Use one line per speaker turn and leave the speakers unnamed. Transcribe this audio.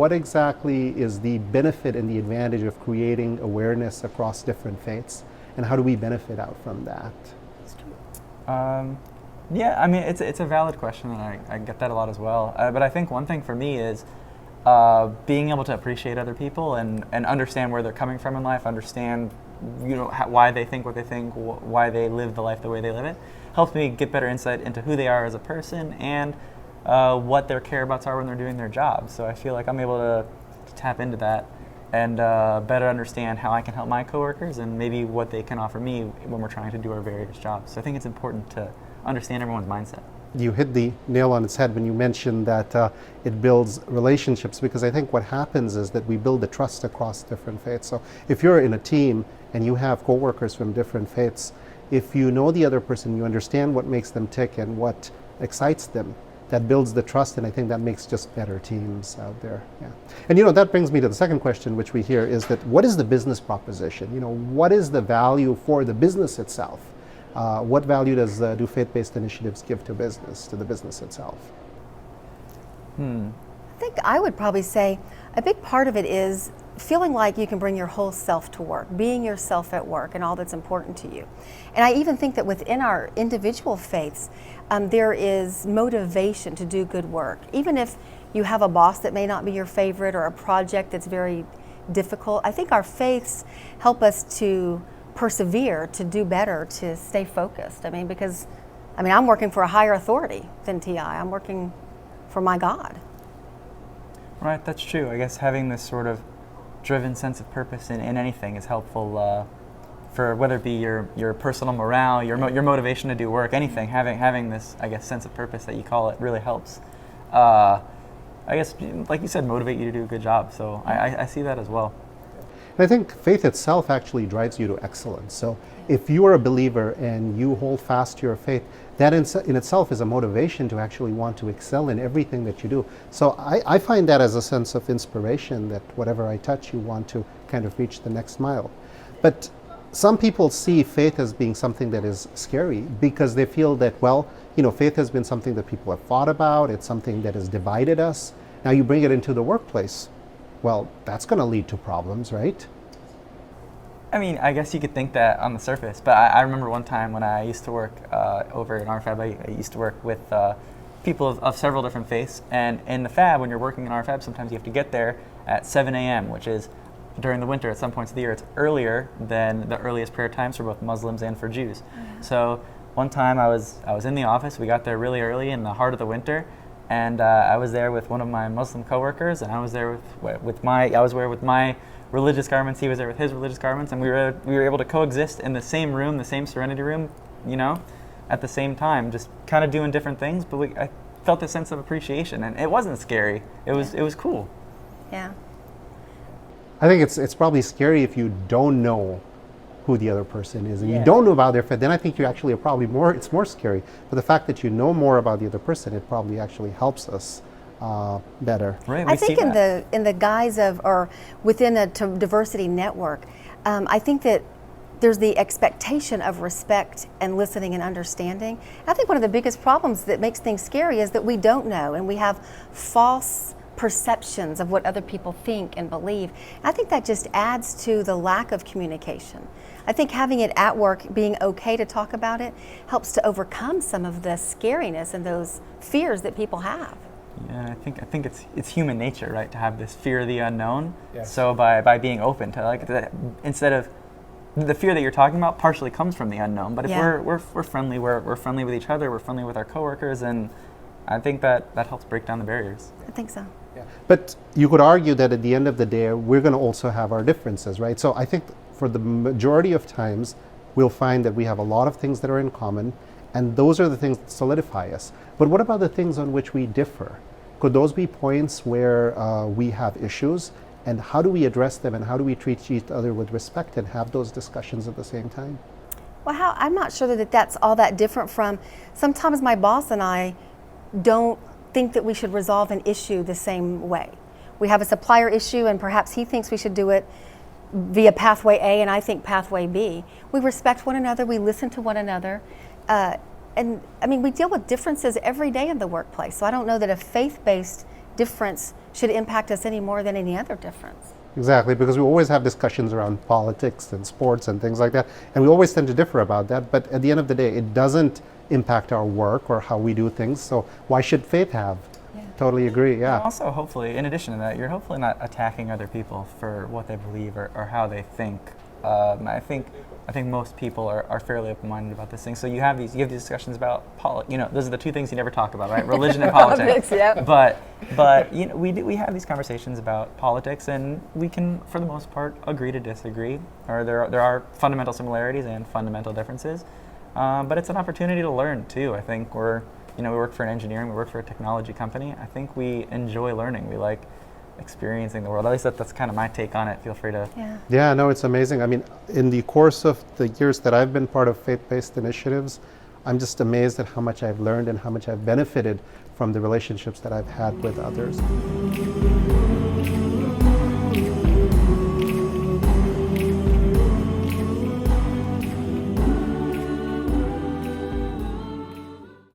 what exactly is the benefit and the advantage of creating awareness across different faiths, and how do we benefit out from that?
Yeah, I mean, it's a valid question, and I get that a lot as well. But I think one thing for me is being able to appreciate other people and understand where they're coming from in life, understand why they think what they think, why they live the life the way they live it, helps me get better insight into who they are as a person and what their care abouts are when they're doing their job. So I feel like I'm able to tap into that and better understand how I can help my coworkers and maybe what they can offer me when we're trying to do our various jobs. So I think it's important to understand everyone's mindset.
You hit the nail on its head when you mentioned that it builds relationships, because I think what happens is that we build the trust across different faiths. So if you're in a team and you have coworkers from different faiths, if you know the other person, you understand what makes them tick and what excites them, that builds the trust, and I think that makes just better teams out there. Yeah. And that brings me to the second question, which we hear, is that what is the business proposition? What is the value for the business itself? What value do faith-based initiatives give to the business itself?
I think I would probably say a big part of it is feeling like you can bring your whole self to work, being yourself at work and all that's important to you. And I even think that within our individual faiths, there is motivation to do good work. Even if you have a boss that may not be your favorite or a project that's very difficult, I think our faiths help us to persevere, to do better, to stay focused. Because I'm working for a higher authority than TI. I'm working for my God.
Right, that's true. I guess having this sort of driven sense of purpose in anything is helpful for whether it be your personal morale, your motivation to do work, anything. Having this, I guess, sense of purpose that you call it really helps. I guess, like you said, motivate you to do a good job. So I see that as well.
And I think faith itself actually drives you to excellence. So if you are a believer and you hold fast to your faith, that in itself is a motivation to actually want to excel in everything that you do. So I find that as a sense of inspiration, that whatever I touch, you want to kind of reach the next mile. But some people see faith as being something that is scary because they feel that, faith has been something that people have fought about. It's something that has divided us. Now you bring it into the workplace. Well, that's going to lead to problems, right?
I guess you could think that on the surface, but I remember one time when I used to work over in our fab, I used to work with people of several different faiths, and in the fab, when you're working in our fab, sometimes you have to get there at 7 a.m., which is, during the winter, at some points of the year, it's earlier than the earliest prayer times for both Muslims and for Jews. Mm-hmm. So one time I was in the office, we got there really early in the heart of the winter, and I was there with one of my Muslim coworkers, and I was there with my religious garments. He was there with his religious garments, and we were able to coexist in the same room, the same serenity room, at the same time, just kind of doing different things. But I felt a sense of appreciation, and it wasn't scary. It was cool.
Yeah.
I think it's probably scary if you don't know who the other person is and you don't know about their faith. Then I think it's more scary. But the fact that you know more about the other person, it probably actually helps us better.
Right,
I think in the guise of, or within a diversity network, I think that there's the expectation of respect and listening and understanding. I think one of the biggest problems that makes things scary is that we don't know, and we have false perceptions of what other people think and believe. I think that just adds to the lack of communication. I think having it at work, being okay to talk about it, helps to overcome some of the scariness and those fears that people have.
Yeah, I think it's human nature, right, to have this fear of the unknown.
Yes.
So by being open to that, instead of the fear that you're talking about, partially comes from the unknown. But if we're friendly, we're friendly with each other, we're friendly with our coworkers, and I think that helps break down the barriers.
I think so.
Yeah. But you could argue that at the end of the day, we're going to also have our differences, right? So I think for the majority of times, we'll find that we have a lot of things that are in common, and those are the things that solidify us. But what about the things on which we differ? Could those be points where we have issues, and how do we address them, and how do we treat each other with respect and have those discussions at the same time?
Well, I'm not sure that that's all that different from, sometimes my boss and I don't think that we should resolve an issue the same way. We have a supplier issue, and perhaps he thinks we should do it via pathway A, and I think pathway B. We respect one another, we listen to one another, and we deal with differences every day in the workplace. So I don't know that a faith-based difference should impact us any more than any other difference.
Exactly, because we always have discussions around politics and sports and things like that, and we always tend to differ about that, but at the end of the day, it doesn't impact our work or how we do things, so why should faith have?
Yeah.
Totally agree,
And
yeah.
also, hopefully, in addition to that, you're hopefully not attacking other people for what they believe or how they think. I think most people are fairly open-minded about this thing. So you have these discussions about those are the two things you never talk about, right? Religion and politics.
Politics, yep.
But we have these conversations about politics, and we can, for the most part, agree to disagree. Or there are fundamental similarities and fundamental differences. But it's an opportunity to learn too. I think we work for an engineering, we work for a technology company. I think we enjoy learning. We like experiencing the world. At least that's kind of my take on it. Feel free to.
Yeah.
Yeah, no, it's amazing. I mean, in the course of the years that I've been part of faith-based initiatives, I'm just amazed at how much I've learned and how much I've benefited from the relationships that I've had with others.